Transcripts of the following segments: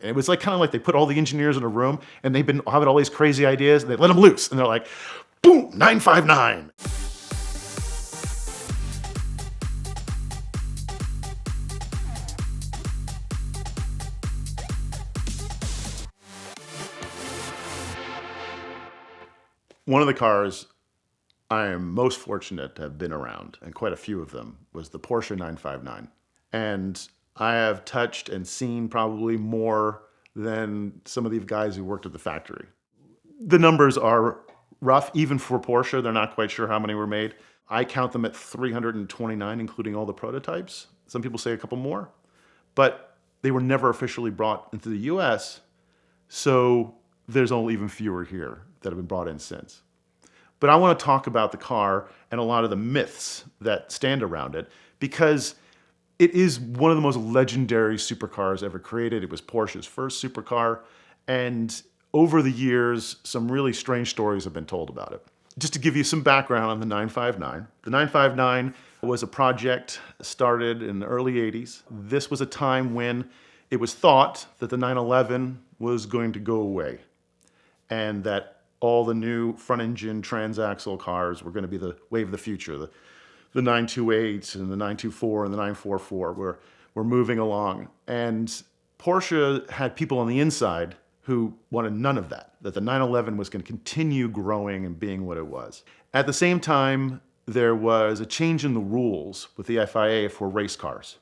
And it was like kind of like they put all the engineers in a room and they've been having all these crazy ideas and they let them loose. And they're like, boom, 959. One of the cars I am most fortunate to have been around, and quite a few of them, was the Porsche 959. And I have touched and seen probably more than some of these guys who worked at the factory. The numbers are rough, even for Porsche. They're not quite sure how many were made. I count them at 329, including all the prototypes. Some people say a couple more, but they were never officially brought into the US, so there's only even fewer here that have been brought in since. But I want to talk about the car and a lot of the myths that stand around it, because it is one of the most legendary supercars ever created. It was Porsche's first supercar, and over the years, some really strange stories have been told about it. Just to give you some background on the 959. The 959 was a project started in the early 80s. This was a time when it was thought that the 911 was going to go away, and that all the new front-engine transaxle cars were going to be the wave of the future. The 928 and the 924 and the 944 were moving along. And Porsche had people on the inside who wanted none of that, that the 911 was going to continue growing and being what it was. At the same time, there was a change in the rules with the FIA for race cars.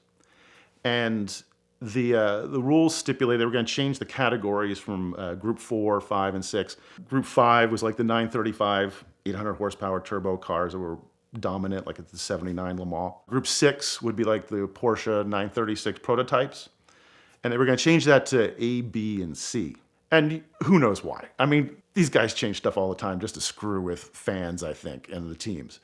And the rules stipulated they were going to change the categories from Group 4, 5, and 6. Group 5 was like the 935, 800 horsepower turbo cars that were dominant, like at the 79 Le Mans. Group 6 would be like the Porsche 936 prototypes. And they were going to change that to A, B, and C. And who knows why? I mean, these guys change stuff all the time just to screw with fans, I think, and the teams.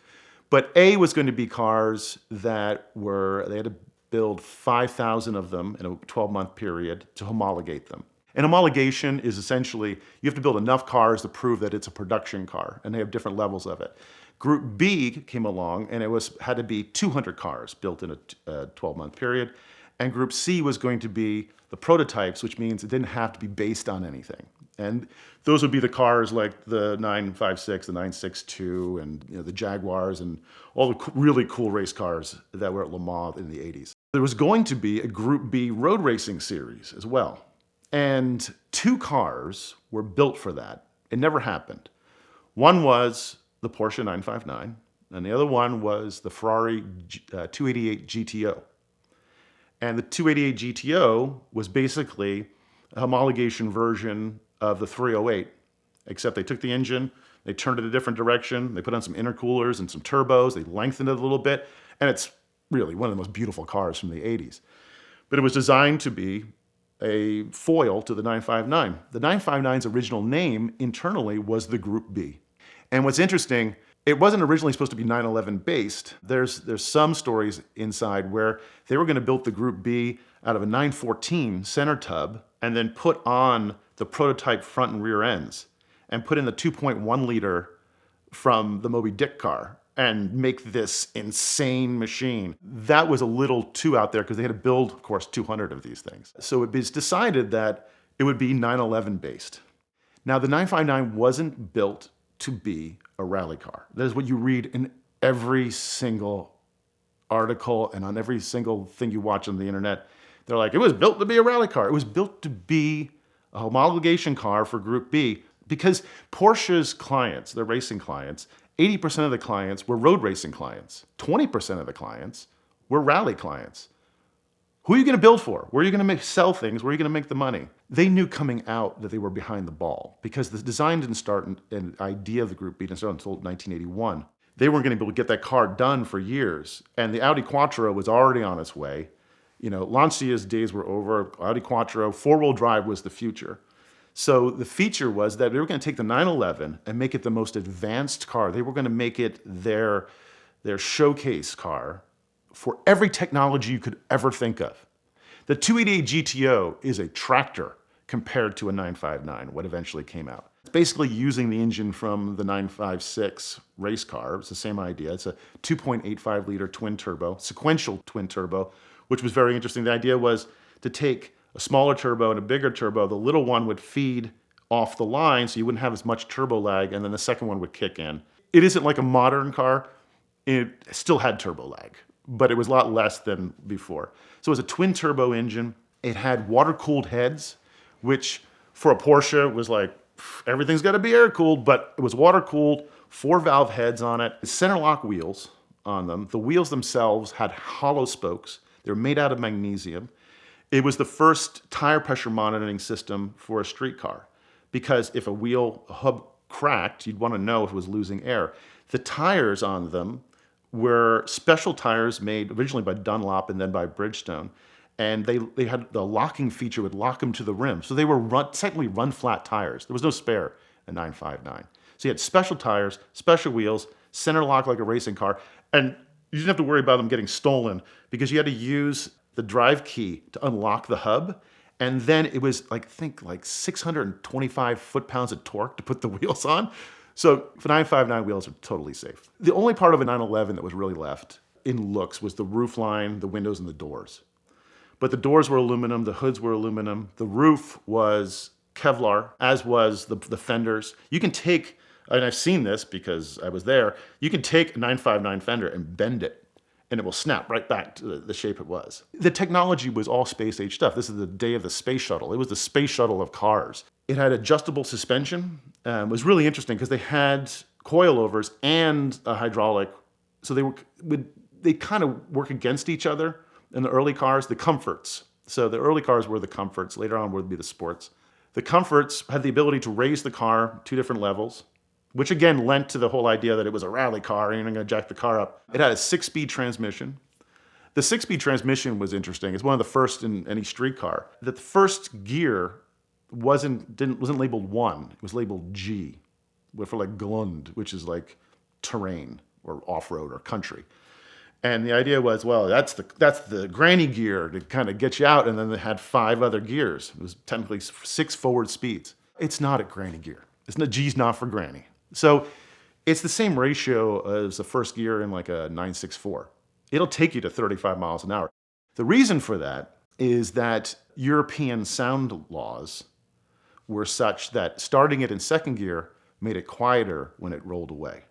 But A was going to be cars that they had to build 5,000 of them in a 12-month period to homologate them. And homologation is essentially, you have to build enough cars to prove that it's a production car, and they have different levels of it. Group B came along, and it had to be 200 cars built in a 12-month period. And Group C was going to be the prototypes, which means it didn't have to be based on anything. And those would be the cars like the 956, the 962, and the Jaguars, and all the really cool race cars that were at Le Mans in the 80s. There was going to be a Group B road racing series as well. And 2 cars were built for that. It never happened. One was the Porsche 959, and the other one was the Ferrari 288 GTO. And the 288 GTO was basically a homologation version of the 308, except they took the engine, they turned it a different direction, they put on some intercoolers and some turbos, they lengthened it a little bit, and it's really one of the most beautiful cars from the 80s. But it was designed to be a foil to the 959. The 959's original name internally was the Group B. And what's interesting, it wasn't originally supposed to be 911 based. There's some stories inside where they were going to build the Group B out of a 914 center tub and then put on the prototype front and rear ends and put in the 2.1 liter from the Moby Dick car and make this insane machine. That was a little too out there because they had to build, of course, 200 of these things. So it was decided that it would be 911 based. Now, the 959 wasn't built to be a rally car. That is what you read in every single article and on every single thing you watch on the internet. They're like, it was built to be a rally car. It was built to be a homologation car for Group B because Porsche's clients, their racing clients, 80% of the clients were road racing clients. 20% of the clients were rally clients. Who are you going to build for? Where are you going to sell things? Where are you going to make the money? They knew coming out that they were behind the ball because the design didn't start and idea of the Group B didn't start until 1981. They weren't going to be able to get that car done for years. And the Audi Quattro was already on its way. Lancia's days were over. Audi Quattro, 4-wheel drive was the future. So the feature was that they were going to take the 911 and make it the most advanced car. They were going to make it their showcase car for every technology you could ever think of. The 288 GTO is a tractor compared to a 959, what eventually came out. It's basically using the engine from the 956 race car. It's the same idea. It's a 2.85 liter twin turbo, sequential twin turbo, which was very interesting. The idea was to take a smaller turbo and a bigger turbo. The little one would feed off the line, so you wouldn't have as much turbo lag, and then the second one would kick in. It isn't like a modern car. It still had turbo lag, but it was a lot less than before. So it was a twin turbo engine. It had water-cooled heads, which for a Porsche was like, everything's got to be air-cooled, but it was water-cooled, 4-valve heads on it, center lock wheels on them. The wheels themselves had hollow spokes. They were made out of magnesium. It was the first tire pressure monitoring system for a street car, because if a hub cracked, you'd want to know if it was losing air. The tires on them were special tires made originally by Dunlop and then by Bridgestone. And they had the locking feature would lock them to the rim. So they were technically run flat tires. There was no spare in 959. So you had special tires, special wheels, center lock like a racing car. And you didn't have to worry about them getting stolen because you had to use the drive key to unlock the hub. And then it was like 625 foot-pounds of torque to put the wheels on. So for 959 wheels are totally safe. The only part of a 911 that was really left in looks was the roof line, the windows, and the doors. But the doors were aluminum, the hoods were aluminum, the roof was Kevlar, as was the fenders. You can take, and I've seen this because I was there, you can take a 959 fender and bend it, and it will snap right back to the shape it was. The technology was all space-age stuff. This is the day of the space shuttle. It was the space shuttle of cars. It had adjustable suspension. It was really interesting because they had coilovers and a hydraulic, so they kind of work against each other. In the early cars, the comforts. So the early cars were the comforts. Later on would be the sports. The comforts had the ability to raise the car 2 different levels, which again lent to the whole idea that it was a rally car and you're going to jack the car up. It had a 6-speed transmission. The 6-speed transmission was interesting. It's one of the first in any street car. The first gear wasn't labeled 1. It was labeled G, for like Glund, which is like terrain or off-road or country. And the idea was, well, that's the granny gear to kind of get you out, and then they had 5 other gears. It was technically 6 forward speeds. It's not a granny gear. G's not for granny. So it's the same ratio as the first gear in like a 964. It'll take you to 35 miles an hour. The reason for that is that European sound laws were such that starting it in second gear made it quieter when it rolled away.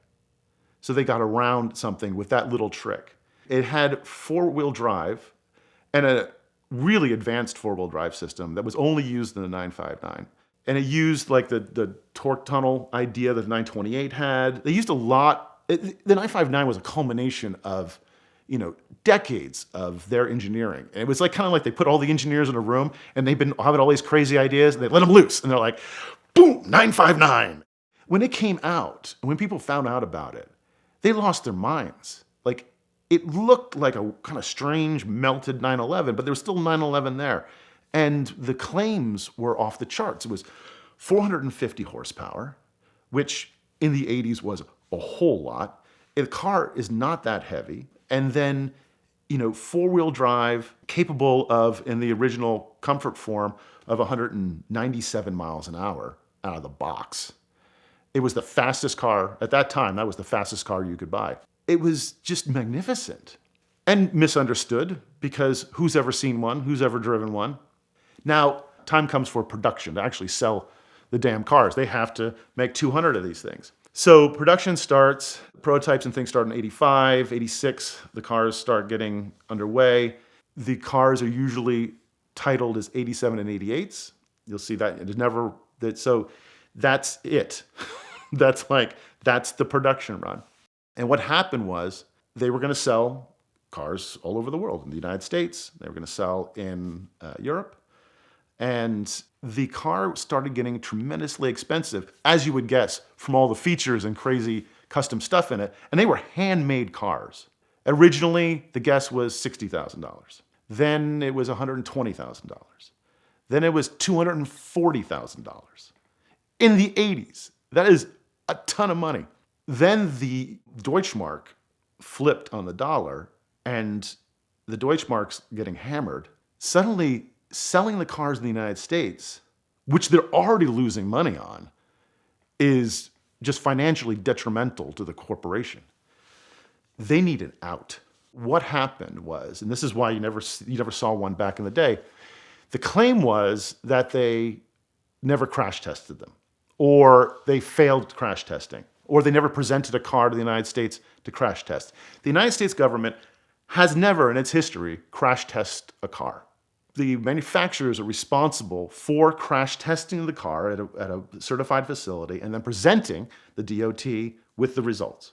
So they got around something with that little trick. It had 4-wheel drive and a really advanced 4-wheel drive system that was only used in the 959. And it used like the torque tunnel idea that the 928 had. They used a lot. The 959 was a culmination of, decades of their engineering. And it was like kind of like they put all the engineers in a room and they've been having all these crazy ideas and they let them loose. And they're like, boom, 959. When it came out, and when people found out about it, they lost their minds. Like, it looked like a kind of strange melted 911, but there was still 911 there. And the claims were off the charts. It was 450 horsepower, which in the 80s was a whole lot. The car is not that heavy. And then, 4-wheel drive, capable of, in the original comfort form, of 197 miles an hour out of the box. It was the fastest car. At that time, that was the fastest car you could buy. It was just magnificent and misunderstood because who's ever seen one? Who's ever driven one? Now, time comes for production to actually sell the damn cars. They have to make 200 of these things. So production starts, prototypes and things start in 85, 86, the cars start getting underway. The cars are usually titled as 87 and 88s. You'll see that it is never, so that's it. That's the production run. And what happened was they were going to sell cars all over the world. In the United States, they were going to sell in Europe. And the car started getting tremendously expensive, as you would guess, from all the features and crazy custom stuff in it. And they were handmade cars. Originally, the guess was $60,000. Then it was $120,000. Then it was $240,000. In the 80s. That is a ton of money. Then the Deutschmark flipped on the dollar, and the Deutschmark's getting hammered. Suddenly, selling the cars in the United States, which they're already losing money on, is just financially detrimental to the corporation. They need an out. What happened was, and this is why you never saw one back in the day, The claim was that they never crash tested them, or they failed crash testing, or they never presented a car to the United States to crash test. The United States government has never in its history crash tested a car. The manufacturers are responsible for crash testing the car at a certified facility and then presenting the DOT with the results.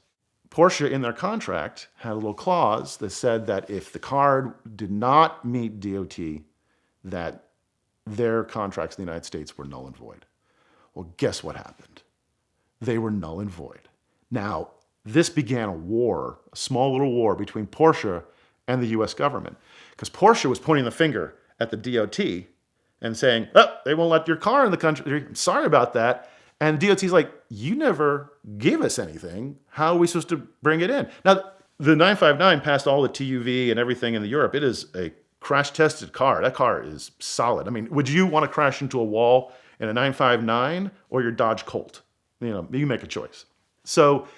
Porsche, in their contract, had a little clause that said that if the car did not meet DOT, that their contracts in the United States were null and void. Well, guess what happened? They were null and void. Now, this began a war, a small little war between Porsche and the US government, because Porsche was pointing the finger at the DOT and saying, oh, they won't let your car in the country. Sorry about that. And DOT's like, you never gave us anything. How are we supposed to bring it in? Now, the 959 passed all the TÜV and everything in Europe. It is a crash-tested car. That car is solid. I mean, would you want to crash into a wall in a 959 or your Dodge Colt? You make a choice. So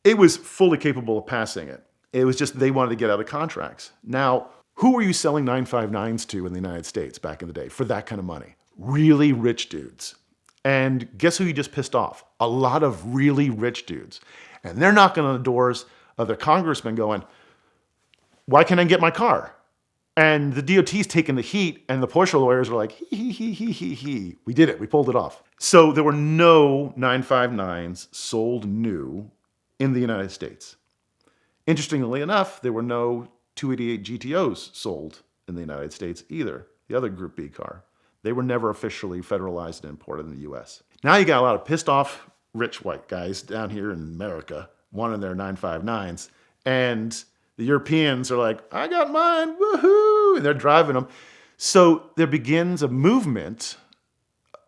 it was fully capable of passing it. It was just they wanted to get out of contracts. Now, who were you selling 959s to in the United States back in the day for that kind of money? Really rich dudes. And guess who you just pissed off? A lot of really rich dudes. And they're knocking on the doors of their congressmen going, why can't I get my car? And the DOT's taking the heat, and the Porsche lawyers are like, he. We did it. We pulled it off. So there were no 959s sold new in the United States. Interestingly enough, there were no 288 GTOs sold in the United States either, the other Group B car. They were never officially federalized and imported in the US. Now you got a lot of pissed off rich white guys down here in America wanting their 959s, and the Europeans are like, I got mine, woohoo, and they're driving them. So there begins a movement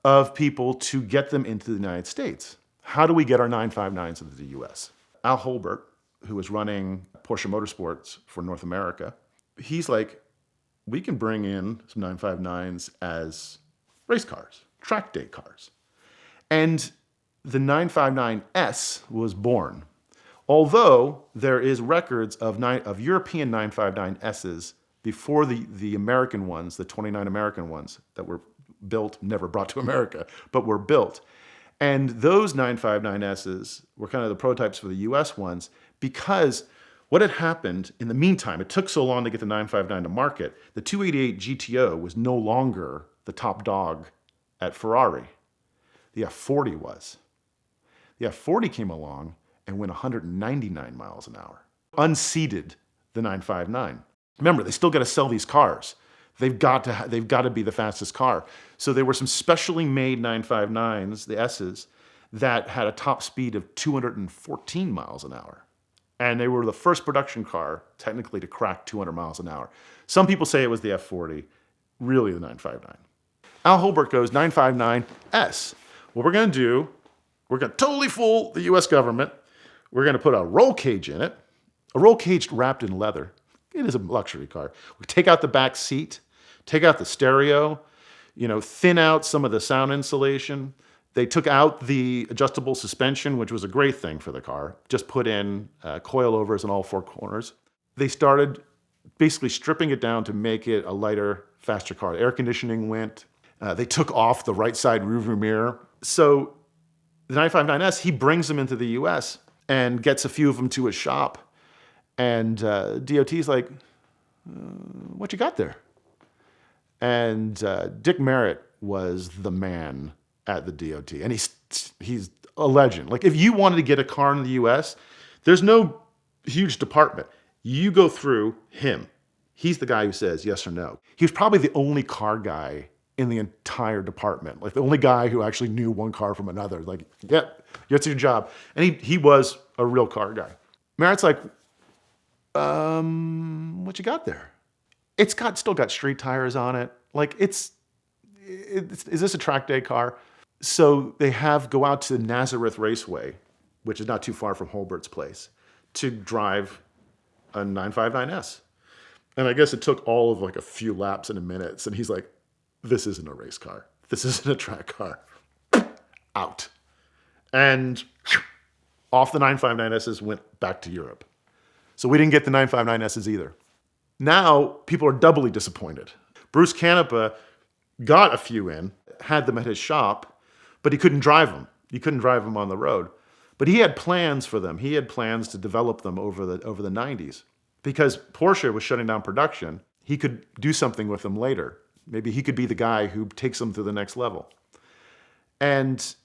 of people to get them into the United States. How do we get our 959s into the US? Al Holbert, who was running Porsche Motorsports for North America, he's like, we can bring in some 959s as race cars, track day cars. And the 959S was born. Although there is records of European 959S's before the American ones, the 29 American ones that were built, never brought to America, but were built. And those 959S's were kind of the prototypes for the US ones, because what had happened in the meantime, it took so long to get the 959 to market, the 288 GTO was no longer the top dog at Ferrari. The F40 was. The F40 came along and went 199 miles an hour. Unseated the 959. Remember, they still got to sell these cars. They've got to be the fastest car. So there were some specially made 959s, the S's, that had a top speed of 214 miles an hour. And they were the first production car, technically, to crack 200 miles an hour. Some people say it was the F40, really the 959. Al Holbert goes, 959S. What we're going to do, we're going to totally fool the US government. We're going to put a roll cage in it, a roll cage wrapped in leather. It is a luxury car. We take out the back seat, take out the stereo, thin out some of the sound insulation. They took out the adjustable suspension, which was a great thing for the car. Just put in coilovers in all four corners. They started basically stripping it down to make it a lighter, faster car. Air conditioning went. They took off the right side rearview mirror. So the 959S, he brings them into the US and gets a few of them to his shop. And DOT's like, what you got there? And Dick Merritt was the man at the DOT. And he's a legend. Like, if you wanted to get a car in the US, there's no huge department. You go through him. He's the guy who says yes or no. He was probably the only car guy in the entire department. Like, the only guy who actually knew one car from another. Like, yep, that's your job. And he was a real car guy. Merritt's like, what you got there? It's still got street tires on it. Like, is this a track day car? So they go out to Nazareth Raceway, which is not too far from Holbert's place, to drive a 959S. And I guess it took all of like a few laps and a minute. And he's like, this isn't a race car. This isn't a track car. Out. And off the 959Ss went back to Europe. So we didn't get the 959Ss either. Now people are doubly disappointed. Bruce Canepa got a few in, had them at his shop, but he couldn't drive them. He couldn't drive them on the road. But he had plans for them. He had plans to develop them over the 90s. Because Porsche was shutting down production, he could do something with them later. Maybe he could be the guy who takes them to the next level. And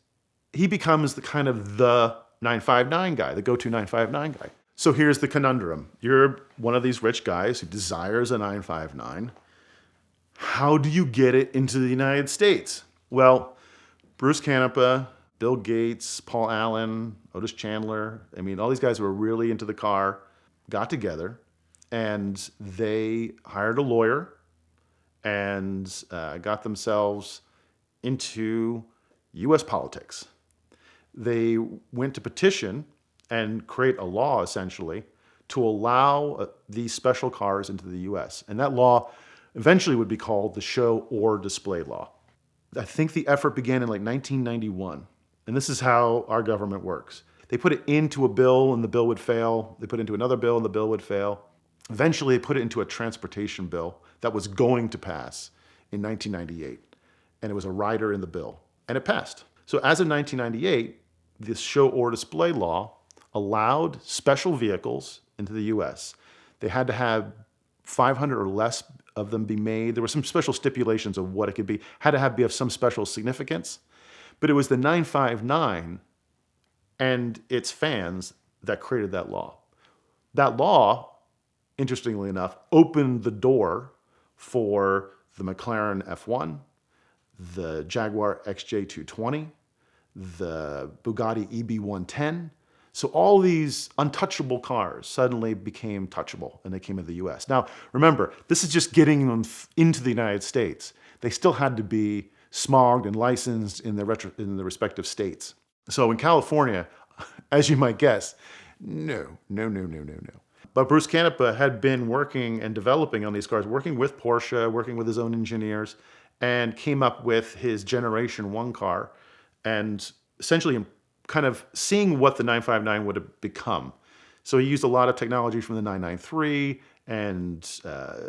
he becomes the kind of the 959 guy, the go-to 959 guy. So here's the conundrum. You're one of these rich guys who desires a 959. How do you get it into the United States? Well, Bruce Canepa, Bill Gates, Paul Allen, Otis Chandler, I mean, all these guys who were really into the car, got together and they hired a lawyer and got themselves into US politics. They went to petition and create a law, essentially, to allow these special cars into the US. And that law eventually would be called the Show or Display Law. I think the effort began in like 1991. And this is how our government works. They put it into a bill and the bill would fail. They put it into another bill and the bill would fail. Eventually, they put it into a transportation bill that was going to pass in 1998. And it was a rider in the bill. And it passed. So as of 1998, this Show or Display Law allowed special vehicles into the US. They had to have 500 or less of them be made. There were some special stipulations of what it could be. Had to be of some special significance. But it was the 959 and its fans that created that law. That law, interestingly enough, opened the door for the McLaren F1, the Jaguar XJ220, the Bugatti EB110. So all these untouchable cars suddenly became touchable and they came into the US. Now, remember, this is just getting them into the United States. They still had to be smogged and licensed in the respective states. So in California, as you might guess, no. But Bruce Canepa had been working and developing on these cars, working with Porsche, working with his own engineers, and came up with his Generation 1 car and essentially kind of seeing what the 959 would have become. So he used a lot of technology from the 993 and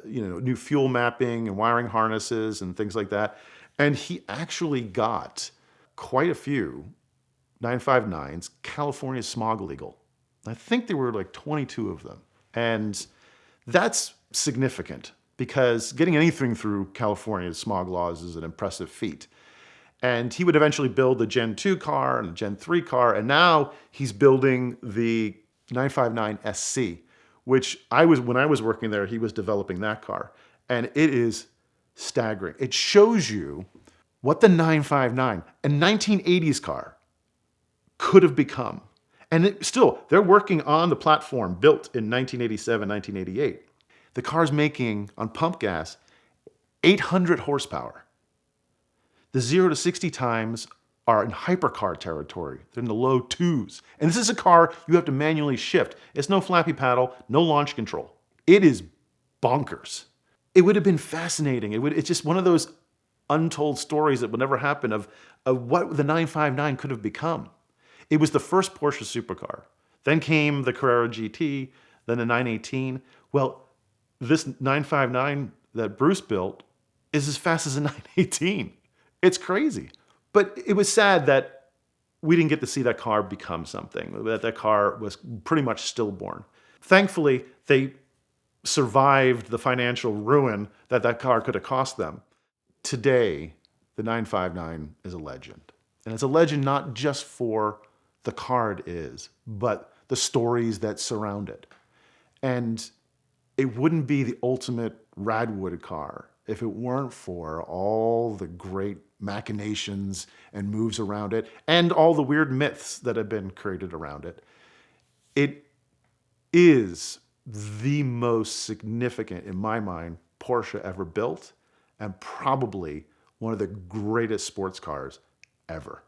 new fuel mapping and wiring harnesses and things like that. And he actually got quite a few 959s California smog legal. I think there were like 22 of them. And that's significant because getting anything through California's smog laws is an impressive feat. And he would eventually build the Gen 2 car and the Gen 3 car. And now he's building the 959 SC, which when I was working there, he was developing that car. And it is staggering. It shows you what the 959, a 1980s car, could have become. And they're working on the platform built in 1987, 1988. The car's making, on pump gas, 800 horsepower. The 0 to 60 times are in hypercar territory. They're in the low twos. And this is a car you have to manually shift. It's no flappy paddle, no launch control. It is bonkers. It would have been fascinating. It's just one of those untold stories that would never happen of what the 959 could have become. It was the first Porsche supercar. Then came the Carrera GT, then the 918. Well, this 959 that Bruce built is as fast as a 918. It's crazy. But it was sad that we didn't get to see that car become something, that car was pretty much stillborn. Thankfully, they survived the financial ruin that car could have cost them. Today, the 959 is a legend. And it's a legend not just for the car it is, but the stories that surround it. And it wouldn't be the ultimate Radwood car if it weren't for all the great machinations and moves around it and all the weird myths that have been created around it. It is the most significant, in my mind, Porsche ever built, and probably one of the greatest sports cars ever.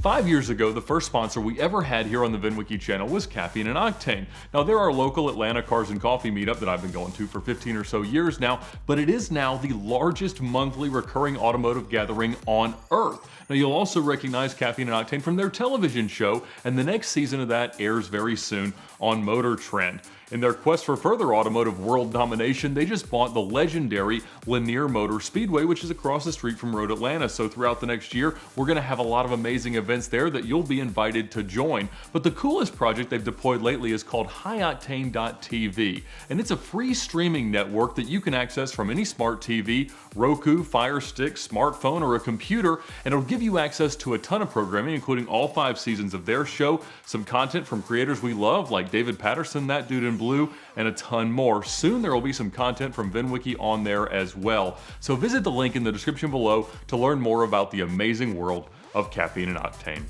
5 years ago, the first sponsor we ever had here on the VINwiki channel was Caffeine and Octane. Now, they're our local Atlanta Cars and Coffee meetup that I've been going to for 15 or so years now, but it is now the largest monthly recurring automotive gathering on Earth. Now, you'll also recognize Caffeine and Octane from their television show, and the next season of that airs very soon on Motor Trend. In their quest for further automotive world domination, they just bought the legendary Lanier Motor Speedway, which is across the street from Road Atlanta. So throughout the next year, we're going to have a lot of amazing events there that you'll be invited to join. But the coolest project they've deployed lately is called HighOctane.tv, and it's a free streaming network that you can access from any smart TV, Roku, Fire Stick, smartphone, or a computer, and it'll give you access to a ton of programming, including all 5 seasons of their show, some content from creators we love like David Patterson, That Dude in Blue, and a ton more. Soon there will be some content from VINwiki on there as well. So visit the link in the description below to learn more about the amazing world of caffeine and octane.